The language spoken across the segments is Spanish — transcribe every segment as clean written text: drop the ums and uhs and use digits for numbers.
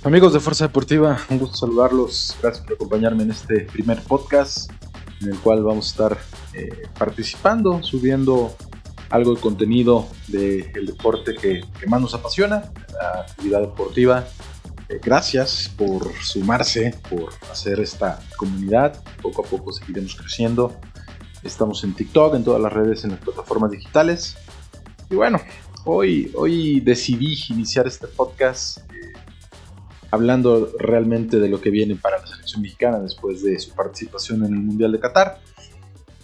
Amigos de Fuerza Deportiva, un gusto saludarlos. Gracias por acompañarme en este primer podcast en el cual vamos a estar participando, subiendo algo de contenido del deporte que más nos apasiona, la actividad deportiva. Gracias por sumarse, por hacer esta comunidad. Poco a poco seguiremos creciendo. Estamos en TikTok, en todas las redes, en las plataformas digitales. Y bueno, hoy decidí iniciar este podcast hablando realmente de lo que viene para la selección mexicana después de su participación en el Mundial de Qatar.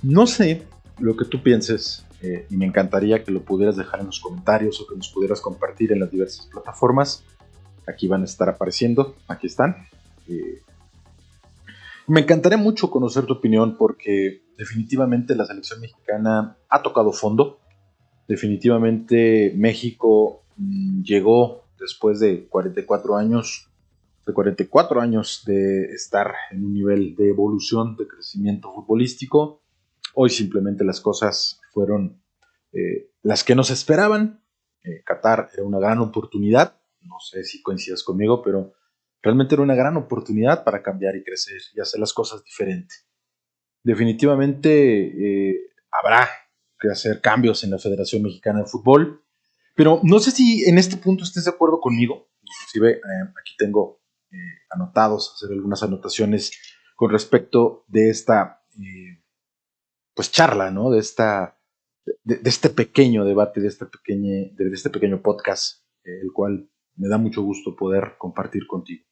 No sé lo que tú pienses, y me encantaría que lo pudieras dejar en los comentarios o que nos pudieras compartir en las diversas plataformas. Aquí van a estar apareciendo, aquí están. Me encantaría mucho conocer tu opinión porque definitivamente la selección mexicana ha tocado fondo. Definitivamente México llegó después de 44 años de estar en un nivel de evolución, de crecimiento futbolístico. Hoy simplemente las cosas fueron las que nos esperaban. Qatar era una gran oportunidad, no sé si coincidas conmigo, pero realmente era una gran oportunidad para cambiar y crecer y hacer las cosas diferentes. Definitivamente habrá que hacer cambios en la Federación Mexicana de Fútbol, pero no sé si en este punto estés de acuerdo conmigo. Inclusive aquí tengo anotados, hacer algunas anotaciones con respecto de esta pues charla, ¿no? De este pequeño debate, de este pequeño podcast, el cual me da mucho gusto poder compartir contigo.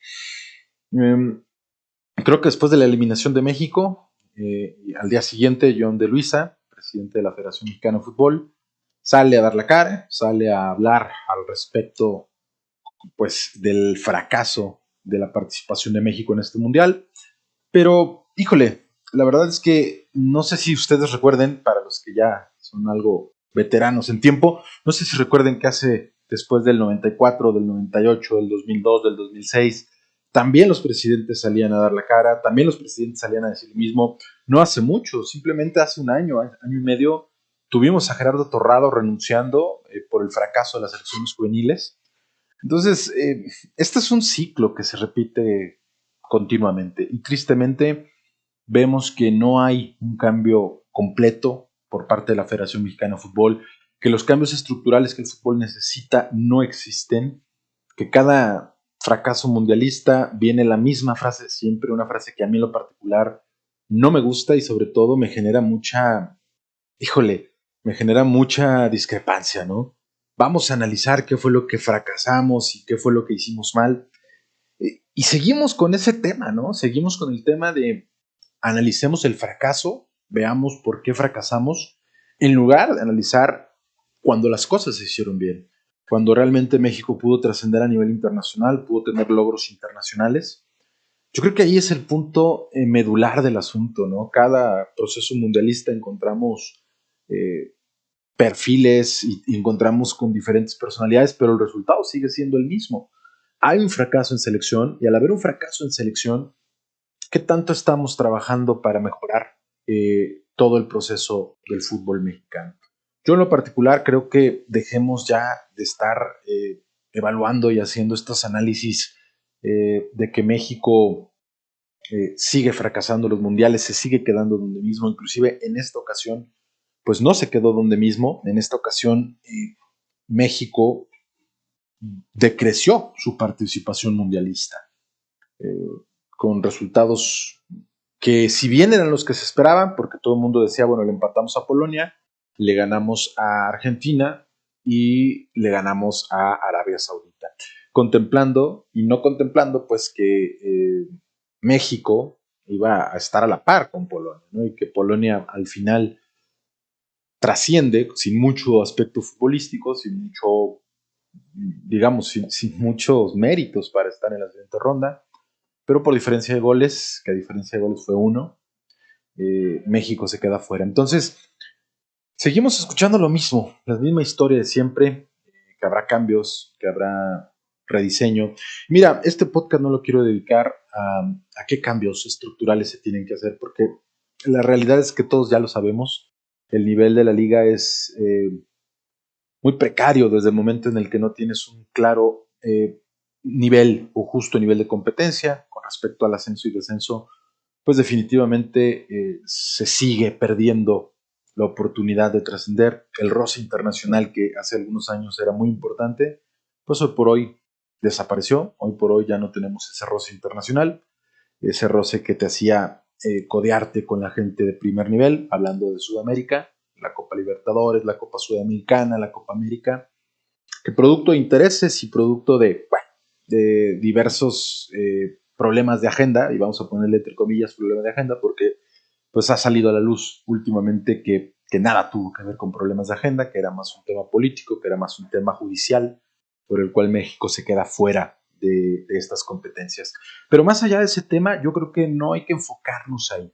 Creo que después de la eliminación de México, al día siguiente, John de Luisa, presidente de la Federación Mexicana de Fútbol, sale a dar la cara, sale a hablar al respecto pues, del fracaso de la participación de México en este mundial. Pero, híjole, la verdad es que no sé si ustedes recuerden, para los que ya son algo veteranos en tiempo, no sé si recuerden que hace después del 94, del 98, del 2002, del 2006, también los presidentes salían a dar la cara, también los presidentes salían a decir lo mismo. No hace mucho, simplemente hace un año y medio, tuvimos a Gerardo Torrado renunciando por el fracaso de las elecciones juveniles. Entonces, este es un ciclo que se repite continuamente y tristemente vemos que no hay un cambio completo por parte de la Federación Mexicana de Fútbol, que los cambios estructurales que el fútbol necesita no existen, que cada fracaso mundialista viene la misma frase siempre, una frase que a mí en lo particular no me gusta y sobre todo me genera me genera mucha discrepancia, ¿no? Vamos a analizar qué fue lo que fracasamos y qué fue lo que hicimos mal. Y seguimos con ese tema, ¿no? Seguimos con el tema de analicemos el fracaso, veamos por qué fracasamos, en lugar de analizar cuando las cosas se hicieron bien, cuando realmente México pudo trascender a nivel internacional, pudo tener logros internacionales. Yo creo que ahí es el punto medular del asunto, ¿no? Cada proceso mundialista encontramos perfiles y encontramos con diferentes personalidades, pero el resultado sigue siendo el mismo. Hay un fracaso en selección y al haber un fracaso en selección, ¿qué tanto estamos trabajando para mejorar todo el proceso del fútbol mexicano? Yo en lo particular creo que dejemos ya de estar evaluando y haciendo estos análisis de que México sigue fracasando los mundiales, se sigue quedando donde mismo, inclusive en esta ocasión, pues no se quedó donde mismo, en esta ocasión México decreció su participación mundialista, eh, con resultados que si bien eran los que se esperaban, porque todo el mundo decía, bueno, le empatamos a Polonia, le ganamos a Argentina y le ganamos a Arabia Saudita, contemplando y no contemplando pues que México iba a estar a la par con Polonia, ¿no? Y que Polonia al final trasciende sin mucho aspecto futbolístico, sin mucho, digamos, sin muchos méritos para estar en la siguiente ronda, pero por diferencia de goles, que a diferencia de goles fue uno, México se queda fuera. Entonces, seguimos escuchando lo mismo, la misma historia de siempre, que habrá cambios, que habrá rediseño. Mira, este podcast no lo quiero dedicar a qué cambios estructurales se tienen que hacer, porque la realidad es que todos ya lo sabemos, el nivel de la liga es muy precario desde el momento en el que no tienes un claro nivel o justo nivel de competencia con respecto al ascenso y descenso, pues definitivamente se sigue perdiendo la oportunidad de trascender. El roce internacional que hace algunos años era muy importante, pues hoy por hoy desapareció. Hoy por hoy ya no tenemos ese roce internacional, ese roce que te hacía codearte con la gente de primer nivel, hablando de Sudamérica, la Copa Libertadores, la Copa Sudamericana, la Copa América, que producto de intereses y producto de, bueno, de diversos problemas de agenda, y vamos a ponerle entre comillas problemas de agenda, porque pues ha salido a la luz últimamente que nada tuvo que ver con problemas de agenda, que era más un tema político, que era más un tema judicial, por el cual México se queda fuera de estas competencias. Pero más allá de ese tema, yo creo que no hay que enfocarnos ahí.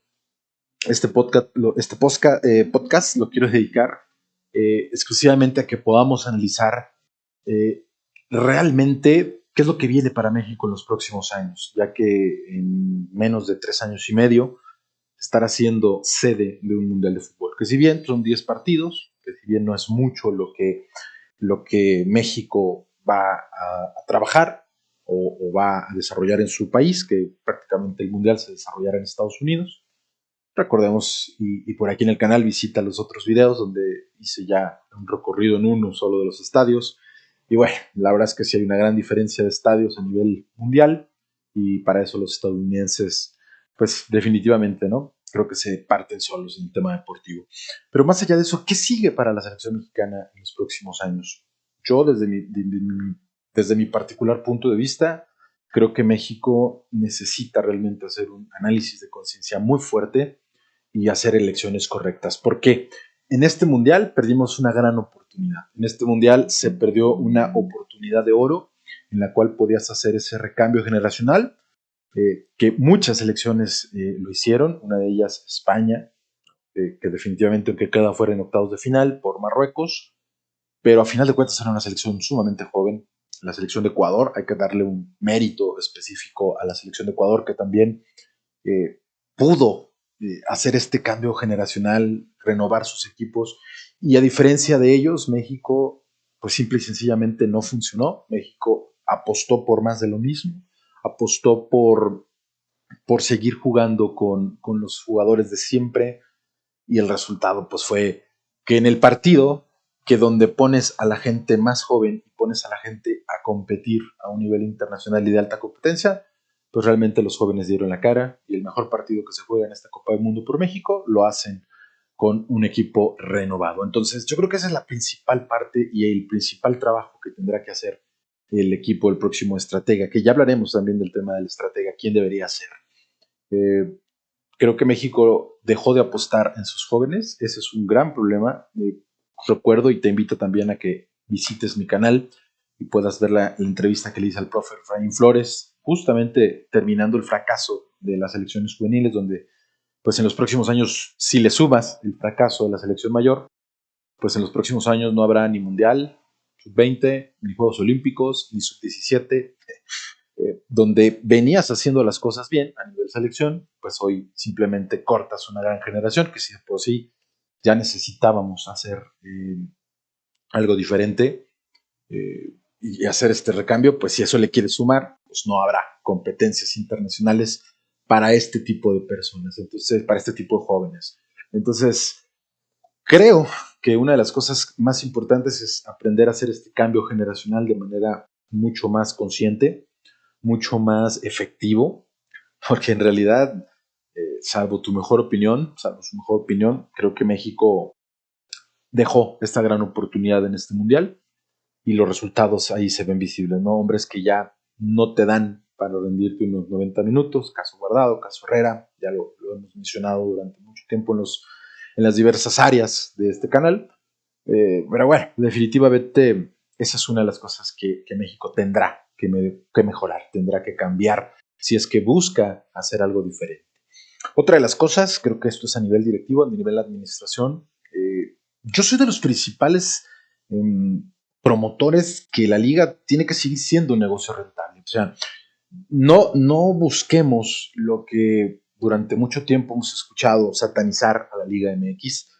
Podcast lo quiero dedicar exclusivamente a que podamos analizar eh, realmente qué es lo que viene para México en los próximos años, ya que en menos de 3 años y medio estará siendo sede de un Mundial de Fútbol, que si bien son 10 partidos, que si bien no es mucho lo que México va a trabajar o va a desarrollar en su país, que prácticamente el Mundial se desarrollará en Estados Unidos. Recordemos, y por aquí en el canal visita los otros videos donde hice ya un recorrido en uno solo de los estadios. Y bueno, la verdad es que sí hay una gran diferencia de estadios a nivel mundial y para eso los estadounidenses, pues definitivamente, ¿no? Creo que se parten solos en el tema deportivo. Pero más allá de eso, ¿qué sigue para la selección mexicana en los próximos años? Yo, desde mi particular punto de vista, creo que México necesita realmente hacer un análisis de conciencia muy fuerte y hacer elecciones correctas. ¿Por qué? En este mundial perdimos una gran oportunidad. En este mundial se perdió una oportunidad de oro en la cual podías hacer ese recambio generacional, que muchas selecciones lo hicieron, una de ellas España, que definitivamente aunque queda fuera en octavos de final por Marruecos, pero a final de cuentas era una selección sumamente joven. La selección de Ecuador, hay que darle un mérito específico a la selección de Ecuador, que también pudo hacer este cambio generacional, renovar sus equipos, y a diferencia de ellos, México, pues simple y sencillamente no funcionó. México apostó por más de lo mismo, apostó por seguir jugando con los jugadores de siempre, y el resultado pues fue que en el partido, que donde pones a la gente más joven y pones a la gente a competir a un nivel internacional y de alta competencia, pues realmente los jóvenes dieron la cara, y el mejor partido que se juega en esta Copa del Mundo por México lo hacen con un equipo renovado. Entonces yo creo que esa es la principal parte y el principal trabajo que tendrá que hacer el equipo, el próximo estratega, que ya hablaremos también del tema del estratega, quién debería ser. Eh, Creo que México dejó de apostar en sus jóvenes. Ese es un gran problema. Recuerdo y te invito también a que visites mi canal y puedas ver la entrevista que le hice al profe Efraín Flores, justamente terminando el fracaso de las selecciones juveniles, donde pues en los próximos años, si le sumas el fracaso de la selección mayor, pues en los próximos años no habrá ni Mundial, Sub-20, ni Juegos Olímpicos, ni Sub-17, donde venías haciendo las cosas bien a nivel selección, pues hoy simplemente cortas una gran generación que si de por sí ya necesitábamos hacer algo diferente, y hacer este recambio, pues si eso le quieres sumar, pues no habrá competencias internacionales para este tipo de personas, entonces, para este tipo de jóvenes. Entonces, creo que una de las cosas más importantes es aprender a hacer este cambio generacional de manera mucho más consciente, mucho más efectivo, porque en realidad, salvo su mejor opinión, creo que México dejó esta gran oportunidad en este mundial y los resultados ahí se ven visibles, ¿no? Hombres que ya no te dan para rendirte unos 90 minutos, caso Guardado, caso Herrera, ya lo hemos mencionado durante mucho tiempo en las diversas áreas de este canal, pero bueno, definitivamente esa es una de las cosas que México tendrá que mejorar, tendrá que cambiar si es que busca hacer algo diferente. Otra de las cosas, creo que esto es a nivel directivo, a nivel de administración, yo soy de los principales eh, promotores que la liga tiene que seguir siendo un negocio rentable. O sea, no busquemos lo que durante mucho tiempo hemos escuchado, satanizar a la Liga MX.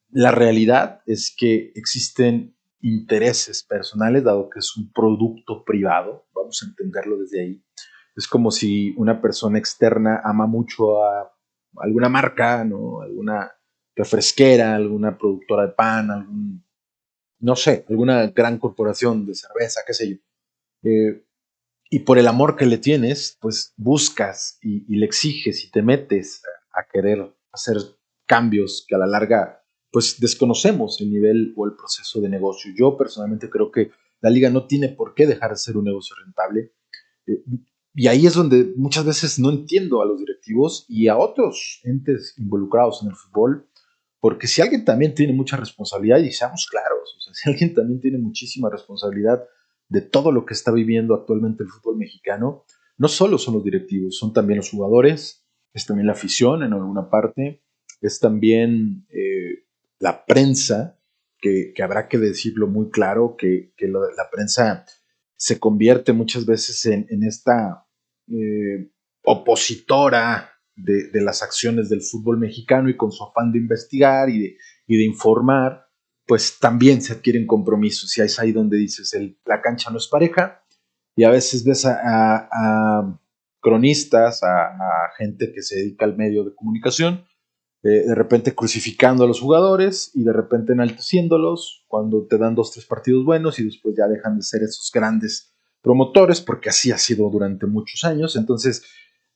La realidad es que existen intereses personales, dado que es un producto privado, vamos a entenderlo desde ahí. Es como si una persona externa ama mucho a alguna marca, ¿no? Alguna refresquera, alguna productora de pan, no sé, alguna gran corporación de cerveza, qué sé yo. Eh, y por el amor que le tienes, pues buscas y le exiges y te metes a querer hacer cambios que a la larga, pues desconocemos el nivel o el proceso de negocio. Yo personalmente creo que la liga no tiene por qué dejar de ser un negocio rentable. Eh, y ahí es donde muchas veces no entiendo a los directivos y a otros entes involucrados en el fútbol, porque si alguien también tiene mucha responsabilidad, y seamos claros, o sea, si alguien también tiene muchísima responsabilidad de todo lo que está viviendo actualmente el fútbol mexicano, no solo son los directivos, son también los jugadores, es también la afición en alguna parte, es también la prensa, que habrá que decirlo muy claro, la prensa se convierte muchas veces en esta opositora de las acciones del fútbol mexicano, y con su afán de investigar y de informar, pues también se adquieren compromisos, y es ahí donde dices, la cancha no es pareja, y a veces ves a cronistas, a gente que se dedica al medio de comunicación, de repente crucificando a los jugadores y de repente enalteciéndolos cuando te dan 2, 3 partidos buenos, y después ya dejan de ser esos grandes promotores, porque así ha sido durante muchos años. Entonces,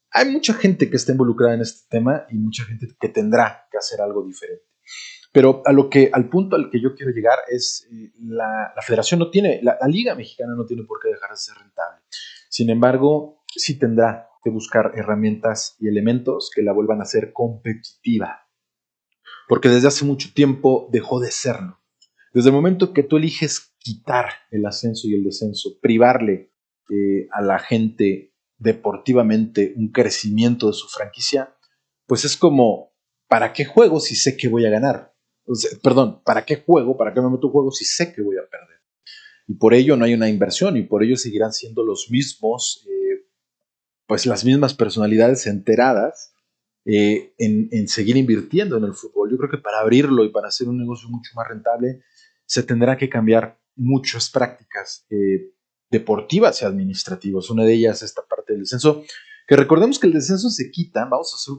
hay mucha gente que está involucrada en este tema y mucha gente que tendrá que hacer algo diferente. Pero al punto al que yo quiero llegar es, la federación no tiene, la liga mexicana no tiene por qué dejar de ser rentable. Sin embargo, sí tendrá que buscar herramientas y elementos que la vuelvan a ser competitiva, porque desde hace mucho tiempo dejó de serlo. Desde el momento que tú eliges quitar el ascenso y el descenso, privarle a la gente deportivamente un crecimiento de su franquicia, pues es como, ¿para qué juego si sé que voy a ganar? O sea, perdón, ¿para qué juego? ¿Para qué me meto un juego si sé que voy a perder? Y por ello no hay una inversión, y por ello seguirán siendo los mismos, pues las mismas personalidades enteradas en seguir invirtiendo en el fútbol. Yo creo que para abrirlo y para hacer un negocio mucho más rentable, se tendrá que cambiar muchas prácticas deportivas y administrativas. Una de ellas, esta parte del descenso, que recordemos que el descenso se quita. Vamos a hacer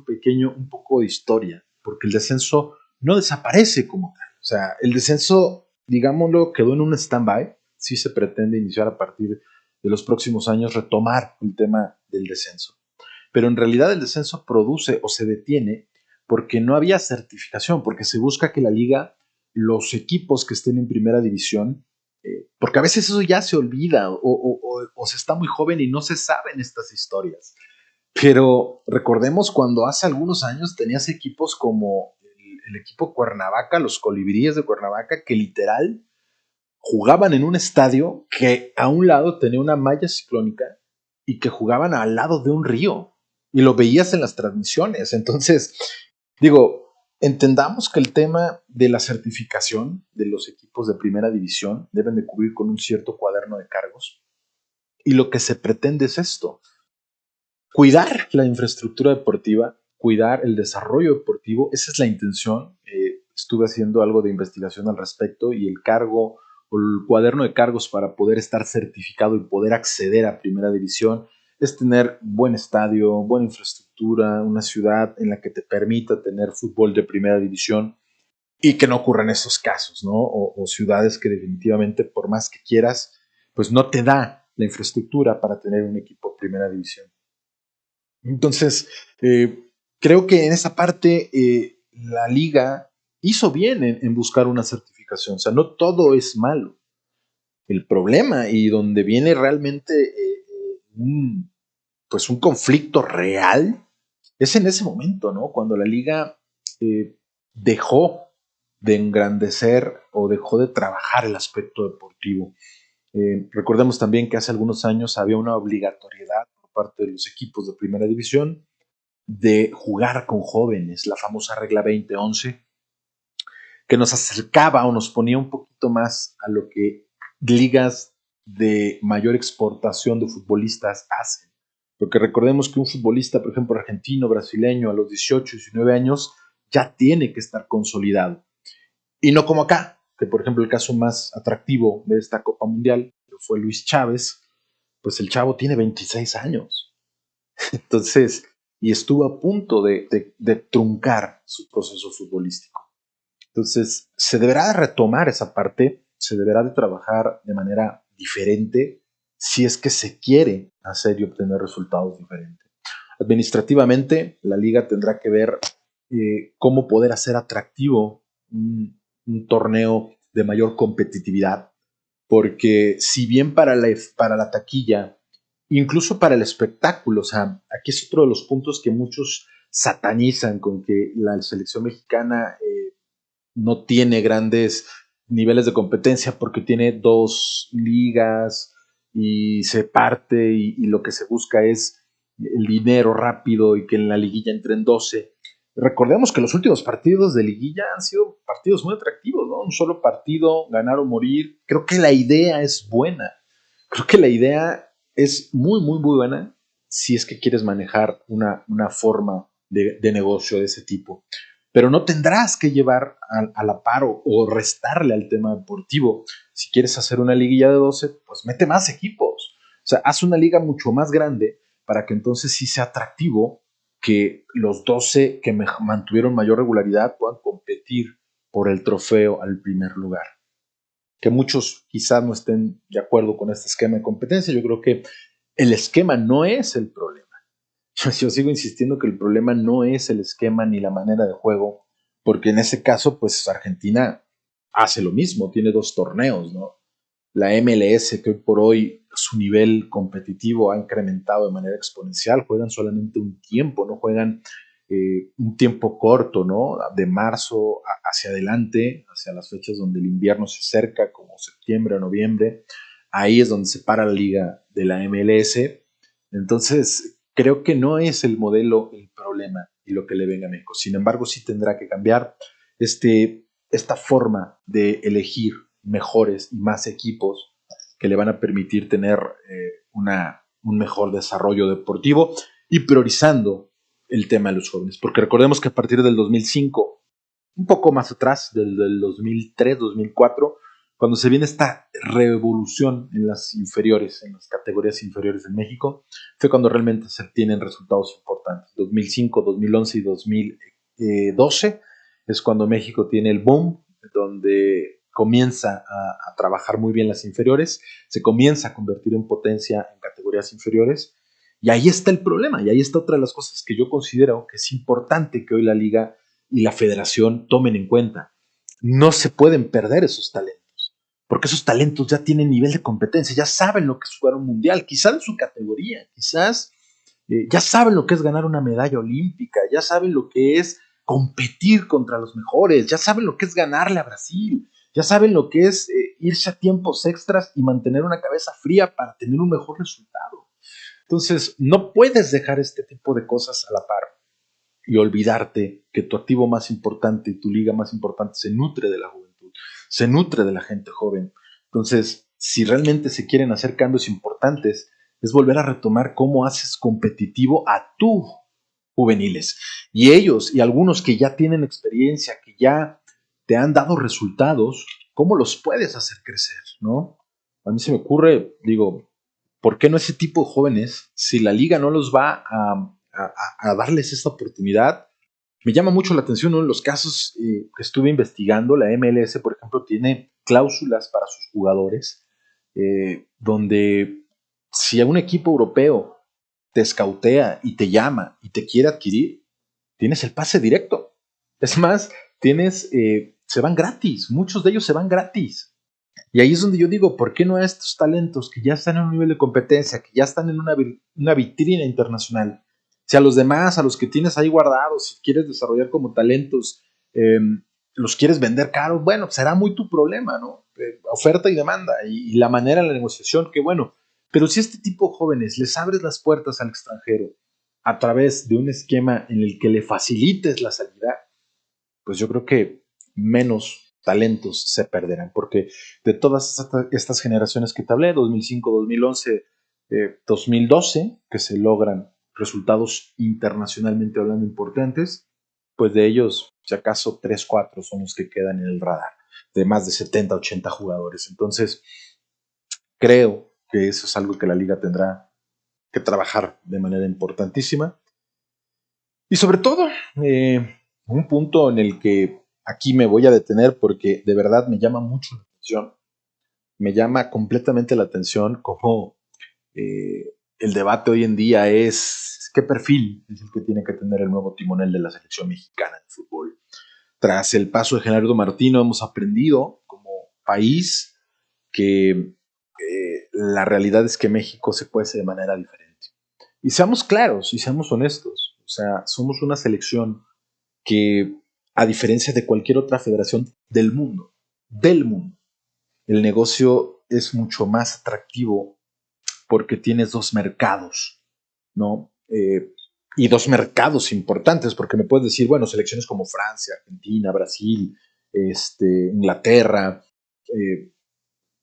un poco de historia, porque el descenso no desaparece como tal. O sea, el descenso, digámoslo, quedó en un stand-by. Sí se pretende iniciar a partir de los próximos años, retomar el tema del descenso. Pero en realidad el descenso produce o se detiene porque no había certificación, porque se busca que la liga, los equipos que estén en primera división, porque a veces eso ya se olvida, o se está muy joven y no se saben estas historias. Pero recordemos cuando hace algunos años tenías equipos como el equipo Cuernavaca, los Colibríes de Cuernavaca, que literal jugaban en un estadio que a un lado tenía una malla ciclónica y que jugaban al lado de un río, y lo veías en las transmisiones. Entonces, digo, entendamos que el tema de la certificación de los equipos de primera división deben de cubrir con un cierto cuaderno de cargos, y lo que se pretende es esto: cuidar la infraestructura deportiva, cuidar el desarrollo deportivo. Esa es la intención. Estuve haciendo algo de investigación al respecto, y el cargo o el cuaderno de cargos para poder estar certificado y poder acceder a primera división es tener buen estadio, buena infraestructura, una ciudad en la que te permita tener fútbol de primera división y que no ocurran esos casos, ¿no? O ciudades que definitivamente, por más que quieras, pues no te da la infraestructura para tener un equipo de primera división. Entonces, creo que en esa parte la liga hizo bien en buscar una certificación. O sea, no todo es malo. El problema, y donde viene realmente pues un conflicto real, es en ese momento, ¿no? Cuando la liga eh, dejó de engrandecer o dejó de trabajar el aspecto deportivo. Recordemos también que hace algunos años había una obligatoriedad por parte de los equipos de primera división de jugar con jóvenes, la famosa regla 2011, que nos acercaba o nos ponía un poquito más a lo que ligas de mayor exportación de futbolistas hacen. Porque recordemos que un futbolista, por ejemplo, argentino, brasileño, a los 18, 19 años, ya tiene que estar consolidado. Y no como acá. que por ejemplo el caso más atractivo de esta Copa Mundial que fue Luis Chávez, pues el chavo tiene 26 años. Entonces, y estuvo a punto de truncar su proceso futbolístico. Entonces, se deberá retomar esa parte, se deberá de trabajar de manera diferente si es que se quiere hacer y obtener resultados diferentes. Administrativamente, la liga tendrá que ver cómo poder hacer atractivo un torneo de mayor competitividad, porque si bien para la taquilla, incluso para el espectáculo, o sea, aquí es otro de los puntos que muchos satanizan con que la selección mexicana no tiene grandes niveles de competencia porque tiene dos ligas y se parte y lo que se busca es el dinero rápido y que en la liguilla entren 12. Recordemos que los últimos partidos de liguilla han sido partidos muy atractivos, ¿no? Un solo partido, ganar o morir. Creo que la idea es buena. Creo que la idea es muy, muy, muy buena si es que quieres manejar una forma de negocio de ese tipo, pero no tendrás que llevar a la par o restarle al tema deportivo. Si quieres hacer una liguilla de 12, pues mete más equipos. O sea, haz una liga mucho más grande para que entonces sí sea atractivo que los 12 que mantuvieron mayor regularidad puedan competir por el trofeo al primer lugar. Que muchos quizás no estén de acuerdo con este esquema de competencia. Yo creo que el esquema no es el problema. Yo sigo insistiendo que el problema no es el esquema ni la manera de juego, porque en ese caso, pues Argentina hace lo mismo, tiene dos torneos, ¿no? La MLS, que hoy por hoy su nivel competitivo ha incrementado de manera exponencial, juegan solamente un tiempo, no juegan un tiempo corto, ¿no? De marzo hacia adelante, hacia las fechas donde el invierno se acerca, como septiembre o noviembre, ahí es donde se para la liga de la MLS. Entonces, creo que no es el modelo el problema y lo que le venga a México. Sin embargo, sí tendrá que cambiar esta forma de elegir mejores y más equipos que le van a permitir tener un mejor desarrollo deportivo y priorizando el tema de los jóvenes. Porque recordemos que a partir del 2005, un poco más atrás, del 2003, 2004, cuando se viene esta revolución en las inferiores, en las categorías inferiores en México, fue cuando realmente se tienen resultados importantes. 2005, 2011 y 2012 es cuando México tiene el boom, donde comienza a trabajar muy bien las inferiores, se comienza a convertir en potencia en categorías inferiores, y ahí está el problema, y ahí está otra de las cosas que yo considero que es importante que hoy la liga y la federación tomen en cuenta. No se pueden perder esos talentos, porque esos talentos ya tienen nivel de competencia, ya saben lo que es jugar un mundial, quizás en su categoría, quizás ya saben lo que es ganar una medalla olímpica, ya saben lo que es competir contra los mejores, ya saben lo que es ganarle a Brasil, ya saben lo que es irse a tiempos extras y mantener una cabeza fría para tener un mejor resultado. Entonces, no puedes dejar este tipo de cosas a la par y olvidarte que tu activo más importante y tu liga más importante se nutre de la juventud, se nutre de la gente joven. Entonces, si realmente se quieren hacer cambios importantes, es volver a retomar cómo haces competitivo a tus juveniles. Y ellos, y algunos que ya tienen experiencia, que ya te han dado resultados, ¿cómo los puedes hacer crecer? ¿No? A mí se me ocurre, digo, ¿por qué no ese tipo de jóvenes, si la liga no los va a darles esta oportunidad? Me llama mucho la atención uno de los casos que estuve investigando. La MLS, por ejemplo, tiene cláusulas para sus jugadores, donde si a un equipo europeo te escautea y te llama y te quiere adquirir, tienes el pase directo. Es más, se van gratis, muchos de ellos se van gratis. Y ahí es donde yo digo, ¿por qué no a estos talentos que ya están en un nivel de competencia, que ya están en una vitrina internacional? Si a los demás, a los que tienes ahí guardados, si quieres desarrollar como talentos, los quieres vender caros, bueno, será muy tu problema, ¿no? Oferta y demanda y la manera en la negociación, que bueno. Pero si a este tipo de jóvenes les abres las puertas al extranjero a través de un esquema en el que le facilites la salida, pues yo creo que menos talentos se perderán, porque de todas estas generaciones que te hablé, 2005, 2011, 2012, que se logran resultados internacionalmente hablando importantes, pues de ellos, si acaso 3, 4 son los que quedan en el radar. de más de 70, 80 jugadores. Entonces, creo que eso es algo que la liga tendrá que trabajar de manera importantísima. Y sobre todo, un punto en el que aquí me voy a detener porque de verdad me llama mucho la atención. Me llama completamente la atención cómo el debate hoy en día es qué perfil es el que tiene que tener el nuevo timonel de la selección mexicana de fútbol. Tras el paso de Gerardo Martino hemos aprendido como país que la realidad es que México se cuece de manera diferente. Y seamos claros y seamos honestos. O sea, somos una selección que, a diferencia de cualquier otra federación del mundo, el negocio es mucho más atractivo porque tienes dos mercados, ¿no? Y dos mercados importantes, porque me puedes decir, bueno, selecciones como Francia, Argentina, Brasil, Inglaterra,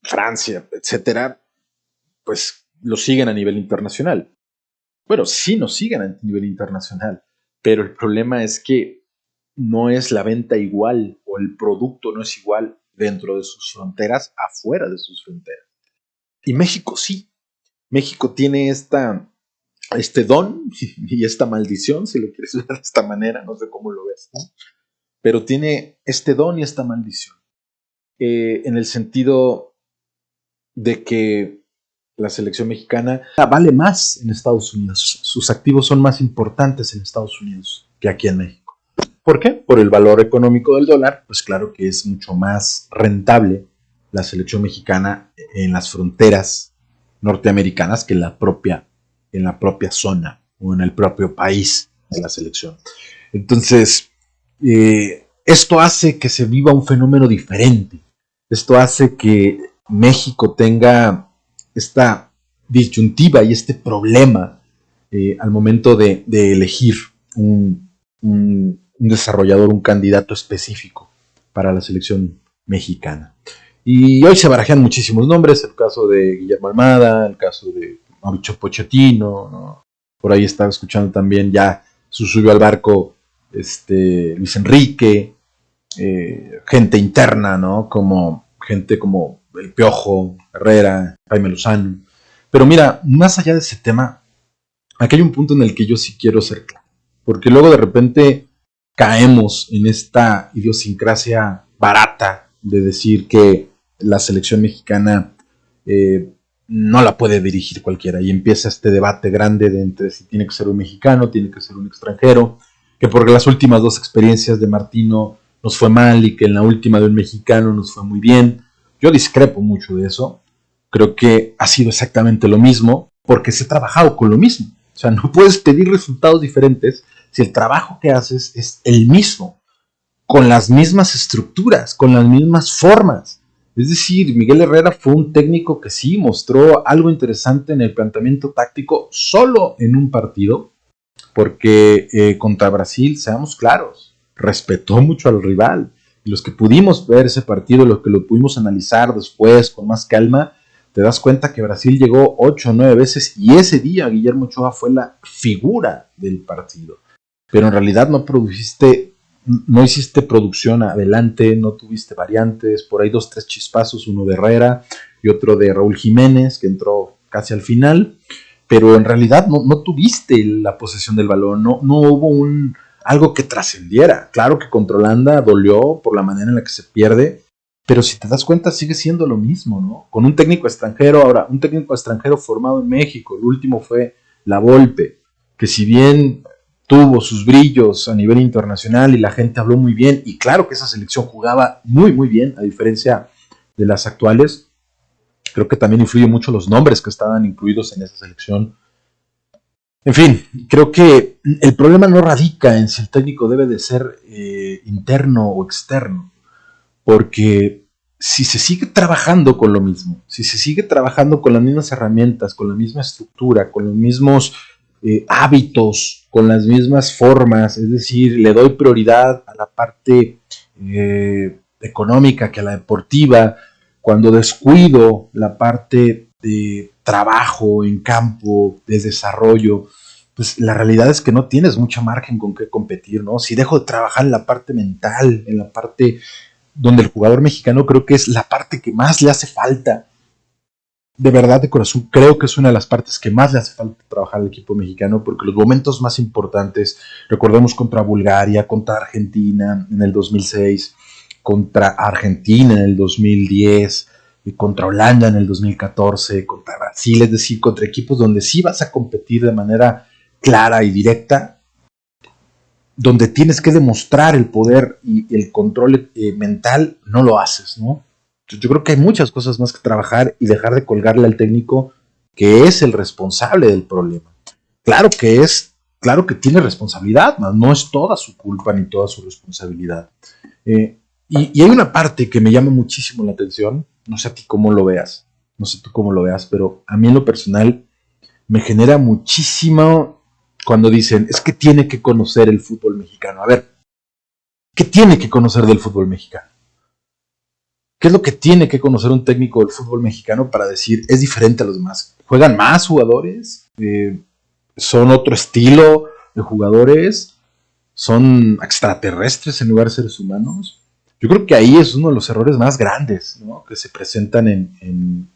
Francia, etcétera, pues lo siguen a nivel internacional. Bueno, sí nos siguen a nivel internacional, pero el problema es que no es la venta igual o el producto no es igual dentro de sus fronteras, afuera de sus fronteras. Y México sí. México tiene este don y esta maldición, si lo quieres ver de esta manera, no sé cómo lo ves, ¿no? Pero tiene este don y esta maldición. En el sentido de que la selección mexicana vale más en Estados Unidos. Sus activos son más importantes en Estados Unidos que aquí en México. ¿Por qué? Por el valor económico del dólar, pues claro que es mucho más rentable la selección mexicana en las fronteras norteamericanas que en la propia zona o en el propio país de la selección. Entonces, esto hace que se viva un fenómeno diferente. Esto hace que México tenga esta disyuntiva y este problema al momento de elegir un desarrollador, un candidato específico para la selección mexicana. Y hoy se barajean muchísimos nombres, el caso de Guillermo Almada, el caso de Mauricio Pochettino, ¿no? Por ahí estaba escuchando también, ya subió al barco Luis Enrique, gente interna, ¿no? Gente como El Piojo, Herrera, Jaime Lozano. Pero mira, más allá de ese tema, aquí hay un punto en el que yo sí quiero ser claro, porque luego de repente caemos en esta idiosincrasia barata de decir que la selección mexicana no la puede dirigir cualquiera y empieza este debate grande de entre si tiene que ser un mexicano, tiene que ser un extranjero, que porque las últimas dos experiencias de Martino nos fue mal y que en la última de un mexicano nos fue muy bien. Yo discrepo mucho de eso. Creo que ha sido exactamente lo mismo porque se ha trabajado con lo mismo. O sea, no puedes pedir resultados diferentes si el trabajo que haces es el mismo, con las mismas estructuras, con las mismas formas. Es decir, Miguel Herrera fue un técnico que sí mostró algo interesante en el planteamiento táctico solo en un partido, porque contra Brasil, seamos claros, respetó mucho al rival. Y los que pudimos ver ese partido, los que lo pudimos analizar después con más calma, te das cuenta que Brasil llegó 8 o 9 veces y ese día Guillermo Ochoa fue la figura del partido. Pero en realidad no hiciste producción adelante, no tuviste variantes, por ahí 2, 3 chispazos, uno de Herrera y otro de Raúl Jiménez, que entró casi al final, pero en realidad no tuviste la posesión del balón, no hubo algo que trascendiera. Claro que contra Holanda dolió por la manera en la que se pierde, pero si te das cuenta sigue siendo lo mismo, ¿no? Con un técnico extranjero, ahora, un técnico extranjero formado en México, el último fue La Volpe, que si bien tuvo sus brillos a nivel internacional y la gente habló muy bien, y claro que esa selección jugaba muy muy bien, a diferencia de las actuales, creo que también influye mucho los nombres que estaban incluidos en esa selección. En fin, creo que el problema no radica en si el técnico debe de ser interno o externo, porque si se sigue trabajando con lo mismo, si se sigue trabajando con las mismas herramientas, con la misma estructura, con los mismos hábitos, con las mismas formas, es decir, le doy prioridad a la parte económica que a la deportiva, cuando descuido la parte de trabajo en campo, de desarrollo, pues la realidad es que no tienes mucha margen con qué competir, ¿no? Si dejo de trabajar en la parte mental, en la parte donde el jugador mexicano creo que es la parte que más le hace falta. De verdad, de corazón, creo que es una de las partes que más le hace falta trabajar al equipo mexicano, porque los momentos más importantes, recordemos contra Bulgaria, contra Argentina en el 2006, contra Argentina en el 2010, y contra Holanda en el 2014, contra Brasil, es decir, contra equipos donde sí vas a competir de manera clara y directa, donde tienes que demostrar el poder y el control mental, no lo haces, ¿no? Yo creo que hay muchas cosas más que trabajar y dejar de colgarle al técnico que es el responsable del problema. Claro que tiene responsabilidad, no es toda su culpa ni toda su responsabilidad. Y hay una parte que me llama muchísimo la atención, no sé a ti cómo lo veas, no sé tú cómo lo veas, pero a mí en lo personal me genera muchísimo cuando dicen, es que tiene que conocer el fútbol mexicano. A ver, ¿qué tiene que conocer del fútbol mexicano? ¿Qué es lo que tiene que conocer un técnico del fútbol mexicano para decir es diferente a los demás? ¿Juegan más jugadores? ¿Son otro estilo de jugadores? ¿Son extraterrestres en lugar de seres humanos? Yo creo que ahí es uno de los errores más grandes, ¿no?, que se presentan en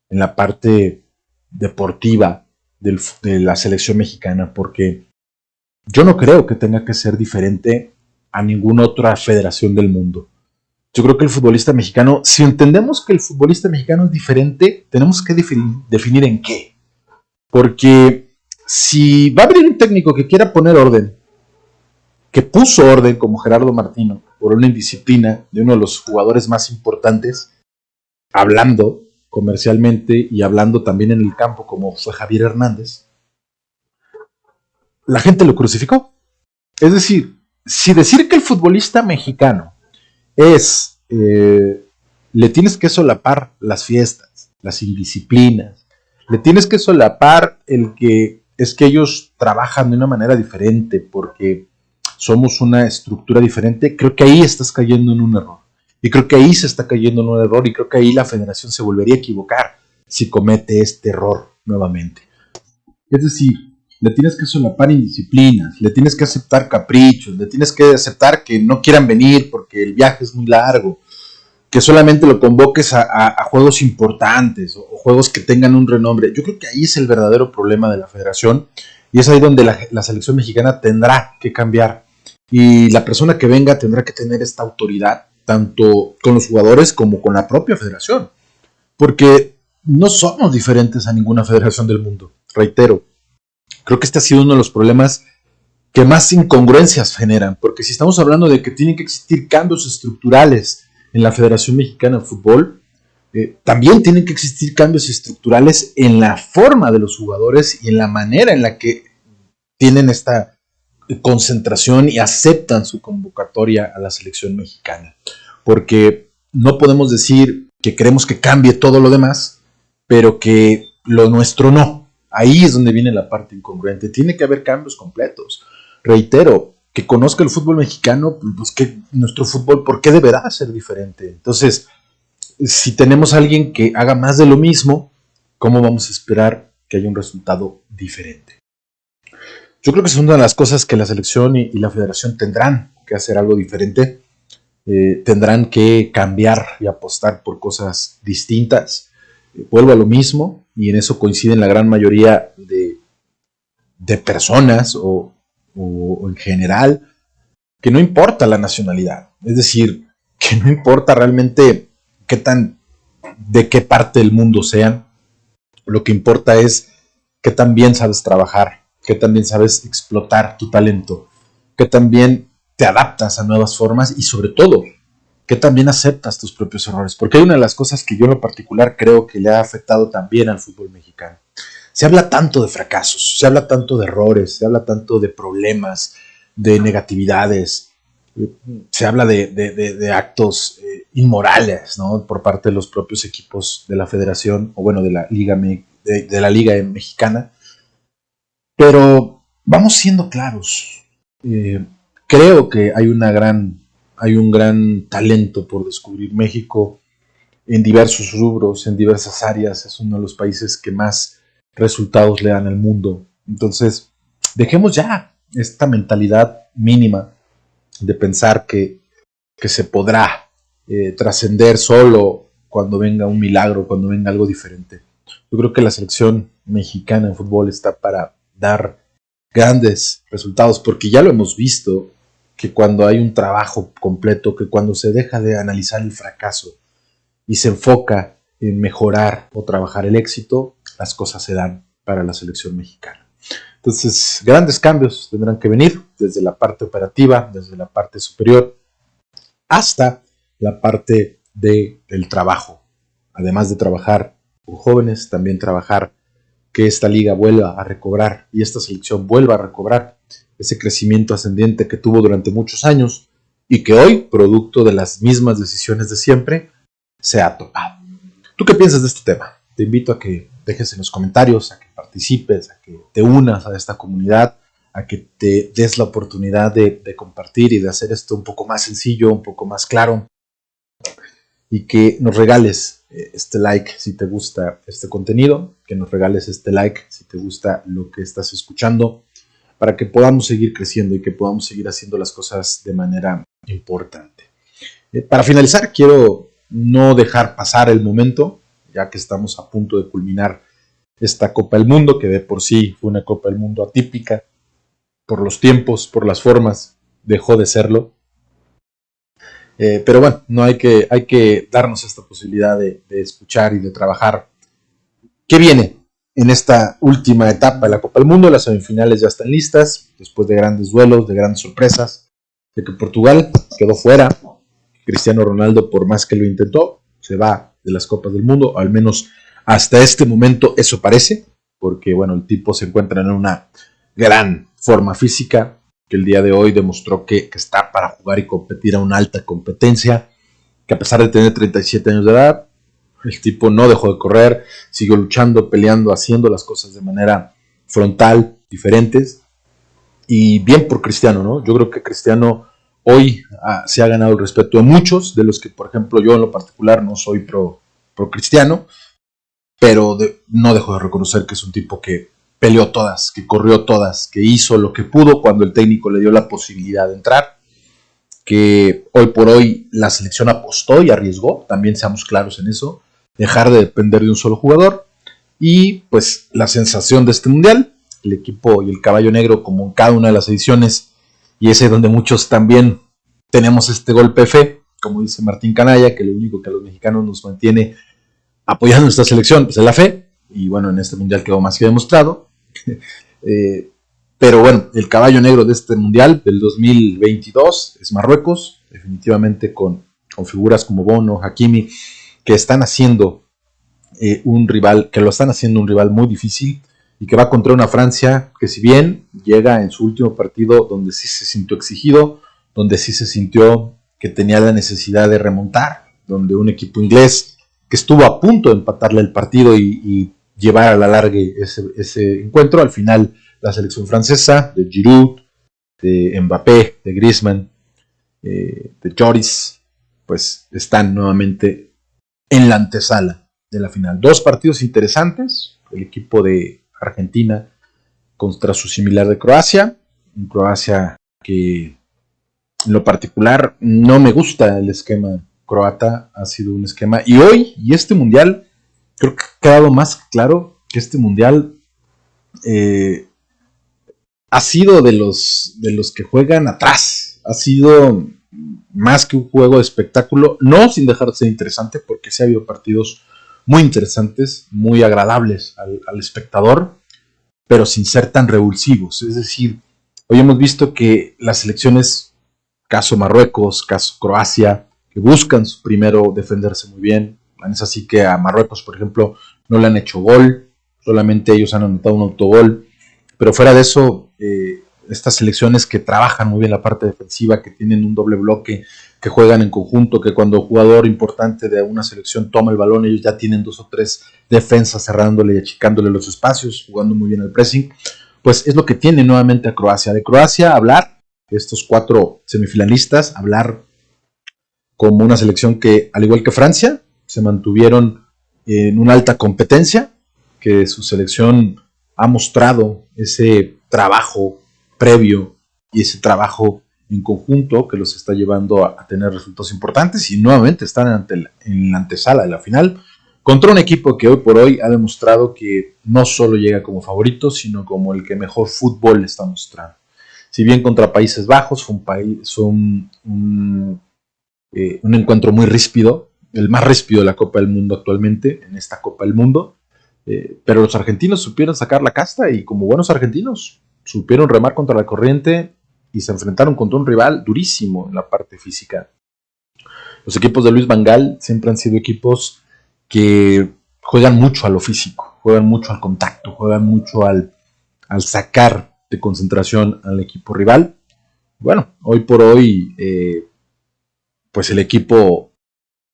la parte deportiva de la selección mexicana, porque yo no creo que tenga que ser diferente a ninguna otra federación del mundo. Yo creo que el futbolista mexicano, si entendemos que el futbolista mexicano es diferente, tenemos que definir en qué. Porque si va a venir un técnico que quiera poner orden, que puso orden como Gerardo Martino, por una indisciplina de uno de los jugadores más importantes, hablando comercialmente y hablando también en el campo como fue Javier Hernández, la gente lo crucificó. Es decir, si decir que el futbolista mexicano es, le tienes que solapar las fiestas, las indisciplinas, le tienes que solapar el que es que ellos trabajan de una manera diferente porque somos una estructura diferente, creo que ahí estás cayendo en un error. Y creo que ahí se está cayendo en un error y creo que ahí la federación se volvería a equivocar si comete este error nuevamente. Es decir, le tienes que solapar indisciplinas, le tienes que aceptar caprichos, le tienes que aceptar que no quieran venir porque el viaje es muy largo, que solamente lo convoques a juegos importantes o juegos que tengan un renombre. Yo creo que ahí es el verdadero problema de la federación y es ahí donde la selección mexicana tendrá que cambiar. Y la persona que venga tendrá que tener esta autoridad, tanto con los jugadores como con la propia federación. Porque no somos diferentes a ninguna federación del mundo. Reitero, creo que este ha sido uno de los problemas que más incongruencias generan, porque si estamos hablando de que tienen que existir cambios estructurales en la Federación Mexicana de Fútbol, también tienen que existir cambios estructurales en la forma de los jugadores y en la manera en la que tienen esta concentración y aceptan su convocatoria a la selección mexicana. Porque no podemos decir que queremos que cambie todo lo demás, pero que lo nuestro no. Ahí es donde viene la parte incongruente. Tiene que haber cambios completos. Reitero, que conozca el fútbol mexicano, pues que nuestro fútbol, ¿por qué deberá ser diferente? Entonces, si tenemos a alguien que haga más de lo mismo, ¿cómo vamos a esperar que haya un resultado diferente? Yo creo que es una de las cosas que la selección y la federación tendrán que hacer algo diferente. Tendrán que cambiar y apostar por cosas distintas. Vuelvo a lo mismo, y en eso coinciden la gran mayoría de personas o en general, que no importa la nacionalidad. Es decir, que no importa realmente de qué parte del mundo sean. Lo que importa es qué tan bien sabes trabajar, qué tan bien sabes explotar tu talento, qué tan bien te adaptas a nuevas formas y sobre todo, qué tan bien aceptas tus propios errores. Porque hay una de las cosas que yo en lo particular creo que le ha afectado también al fútbol mexicano. Se habla tanto de fracasos, se habla tanto de errores, se habla tanto de problemas, de negatividades, se habla de actos inmorales, ¿no?, por parte de los propios equipos de la federación, o bueno, de la liga mexicana. Pero vamos siendo claros. Creo que hay un gran talento por descubrir. México en diversos rubros, en diversas áreas, es uno de los países que más resultados le dan al mundo. Entonces, dejemos ya esta mentalidad mínima de pensar que se podrá trascender solo cuando venga un milagro, cuando venga algo diferente. Yo creo que la selección mexicana en fútbol está para dar grandes resultados, porque ya lo hemos visto, que cuando hay un trabajo completo, que cuando se deja de analizar el fracaso y se enfoca en mejorar o trabajar el éxito, las cosas se dan para la selección mexicana. Entonces, grandes cambios tendrán que venir desde la parte operativa, desde la parte superior, hasta la parte del trabajo. Además de trabajar con jóvenes, también trabajar que esta liga vuelva a recobrar y esta selección vuelva a recobrar ese crecimiento ascendiente que tuvo durante muchos años y que hoy, producto de las mismas decisiones de siempre, se ha topado. ¿Tú qué piensas de este tema? Te invito a que dejes en los comentarios, a que participes, a que te unas a esta comunidad, a que te des la oportunidad de compartir y de hacer esto un poco más sencillo, un poco más claro, y que nos regales este like si te gusta este contenido, que nos regales este like si te gusta lo que estás escuchando, para que podamos seguir creciendo y que podamos seguir haciendo las cosas de manera importante. Para finalizar, quiero no dejar pasar el momento, ya que estamos a punto de culminar esta Copa del Mundo, que de por sí fue una Copa del Mundo atípica, por los tiempos, por las formas, dejó de serlo. Pero bueno, no hay que darnos esta posibilidad de escuchar y de trabajar. ¿Qué viene en esta última etapa de la Copa del Mundo? Las semifinales ya están listas, después de grandes duelos, de grandes sorpresas, de que Portugal quedó fuera. Cristiano Ronaldo, por más que lo intentó, se va de las Copas del Mundo, al menos hasta este momento eso parece, porque bueno, el tipo se encuentra en una gran forma física, que el día de hoy demostró que está para jugar y competir a una alta competencia, que a pesar de tener 37 años de edad, el tipo no dejó de correr, siguió luchando, peleando, haciendo las cosas de manera frontal, diferentes, y bien por Cristiano, ¿no? Yo creo que Cristiano hoy se ha ganado el respeto de muchos, de los que, por ejemplo, yo en lo particular no soy pro Cristiano, pero no dejo de reconocer que es un tipo que peleó todas, que corrió todas, que hizo lo que pudo cuando el técnico le dio la posibilidad de entrar, que hoy por hoy la selección apostó y arriesgó, también seamos claros en eso, dejar de depender de un solo jugador, y pues la sensación de este mundial, el equipo y el caballo negro como en cada una de las ediciones, y ese es donde muchos también tenemos este golpe de fe, como dice Martín Canalla, que lo único que a los mexicanos nos mantiene apoyando nuestra selección pues es la fe, y bueno, en este mundial quedó más que demostrado. Pero bueno, el caballo negro de este mundial del 2022 es Marruecos, definitivamente con figuras como Bono, Hakimi, que están haciendo un rival muy difícil, y que va contra una Francia que, si bien llega en su último partido donde sí se sintió exigido, donde sí se sintió que tenía la necesidad de remontar, donde un equipo inglés que estuvo a punto de empatarle el partido y llevar a la larga ese encuentro, al final la selección francesa de Giroud, de Mbappé, de Griezmann, de Lloris, pues están nuevamente en la antesala de la final. Dos partidos interesantes, el equipo de Argentina contra su similar de Croacia, un Croacia que en lo particular no me gusta el esquema croata, ha sido un esquema, y hoy, y este mundial, creo que ha quedado más claro que este mundial ha sido de los que juegan atrás, ha sido más que un juego de espectáculo, no sin dejar de ser interesante, porque sí ha habido partidos muy interesantes, muy agradables al espectador, pero sin ser tan revulsivos. Es decir, hoy hemos visto que las selecciones, caso Marruecos, caso Croacia, que buscan primero defenderse muy bien. Es así que a Marruecos, por ejemplo, no le han hecho gol, solamente ellos han anotado un autogol, pero fuera de eso, estas selecciones que trabajan muy bien la parte defensiva, que tienen un doble bloque, que juegan en conjunto, que cuando un jugador importante de una selección toma el balón, ellos ya tienen 2 o 3 defensas cerrándole y achicándole los espacios, jugando muy bien el pressing, pues es lo que tiene nuevamente a Croacia. De Croacia hablar, estos 4 semifinalistas, hablar como una selección que, al igual que Francia, se mantuvieron en una alta competencia, que su selección ha mostrado ese trabajo previo y ese trabajo en conjunto que los está llevando a tener resultados importantes y nuevamente están en la antesala de la final contra un equipo que hoy por hoy ha demostrado que no solo llega como favorito, sino como el que mejor fútbol está mostrando. Si bien contra Países Bajos fue un encuentro muy ríspido, el más ríspido de la Copa del Mundo actualmente, en esta Copa del Mundo, pero los argentinos supieron sacar la casta y como buenos argentinos supieron remar contra la corriente y se enfrentaron contra un rival durísimo en la parte física. Los equipos de Luis Van Gaal siempre han sido equipos que juegan mucho a lo físico, juegan mucho al contacto, juegan mucho al sacar de concentración al equipo rival. Bueno, hoy por hoy, pues el equipo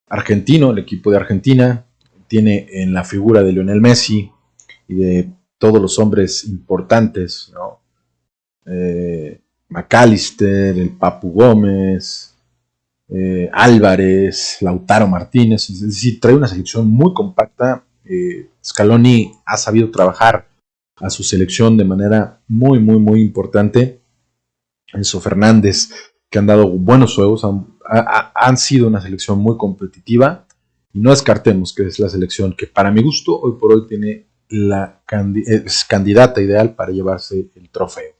argentino, el equipo de Argentina, tiene en la figura de Lionel Messi y de todos los hombres importantes, ¿no? McAllister, el Papu Gómez, Álvarez, Lautaro Martínez, es decir, trae una selección muy compacta. Scaloni ha sabido trabajar a su selección de manera muy, muy, muy importante. Enzo Fernández, que han dado buenos juegos, han sido una selección muy competitiva y no descartemos que es la selección que para mi gusto hoy por hoy tiene es candidata ideal para llevarse el trofeo.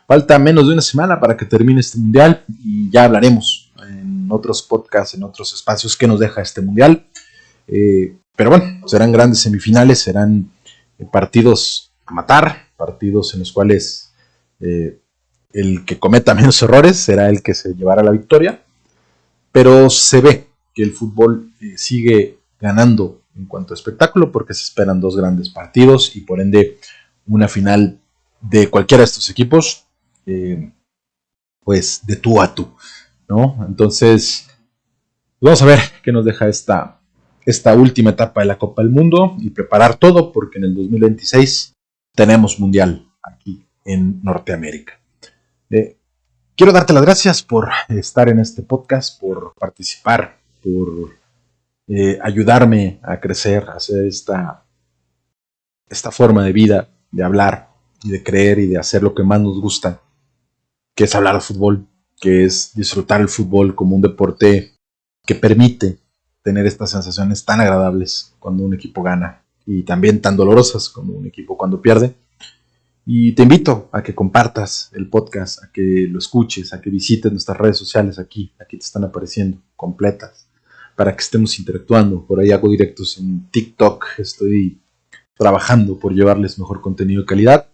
Falta menos de una semana para que termine este mundial y ya hablaremos en otros podcasts, en otros espacios que nos deja este mundial. Pero bueno, serán grandes semifinales, serán partidos a matar, partidos en los cuales el que cometa menos errores será el que se llevará la victoria. Pero se ve que el fútbol sigue ganando en cuanto a espectáculo porque se esperan dos grandes partidos y por ende una final de cualquiera de estos equipos, pues de tú a tú, ¿no? Entonces, vamos a ver qué nos deja esta última etapa de la Copa del Mundo y preparar todo porque en el 2026 tenemos mundial aquí en Norteamérica. Quiero darte las gracias por estar en este podcast, por participar, por ayudarme a crecer, a hacer esta forma de vida, de hablar y de creer y de hacer lo que más nos gusta, que es hablar de fútbol, que es disfrutar el fútbol como un deporte que permite tener estas sensaciones tan agradables cuando un equipo gana y también tan dolorosas como un equipo cuando pierde. Y te invito a que compartas el podcast, a que lo escuches, a que visites nuestras redes sociales aquí te están apareciendo completas, para que estemos interactuando. Por ahí hago directos en TikTok, estoy trabajando por llevarles mejor contenido de calidad.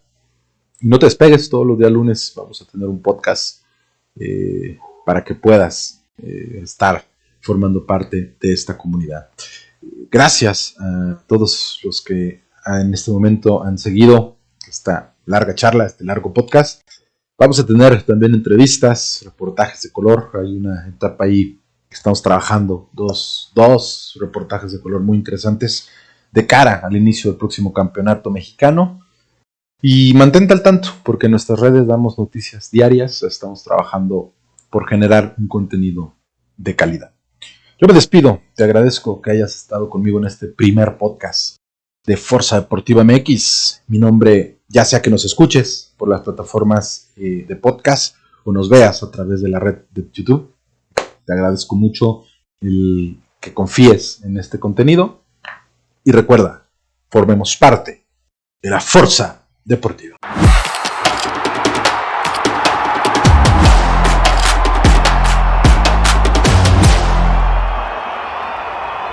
Y no te despegues, todos los días lunes vamos a tener un podcast para que puedas estar formando parte de esta comunidad. Gracias a todos los que en este momento han seguido esta larga charla, este largo podcast. Vamos a tener también entrevistas, reportajes de color. Hay una etapa ahí que estamos trabajando, dos reportajes de color muy interesantes de cara al inicio del próximo campeonato mexicano. Y mantente al tanto, porque en nuestras redes damos noticias diarias. Estamos trabajando por generar un contenido de calidad. Yo me despido, te agradezco que hayas estado conmigo en este primer podcast de Forza Deportiva MX. Mi nombre, ya sea que nos escuches por las plataformas de podcast o nos veas a través de la red de YouTube, te agradezco mucho el que confíes en este contenido y recuerda, formemos parte de la Forza Deportiva.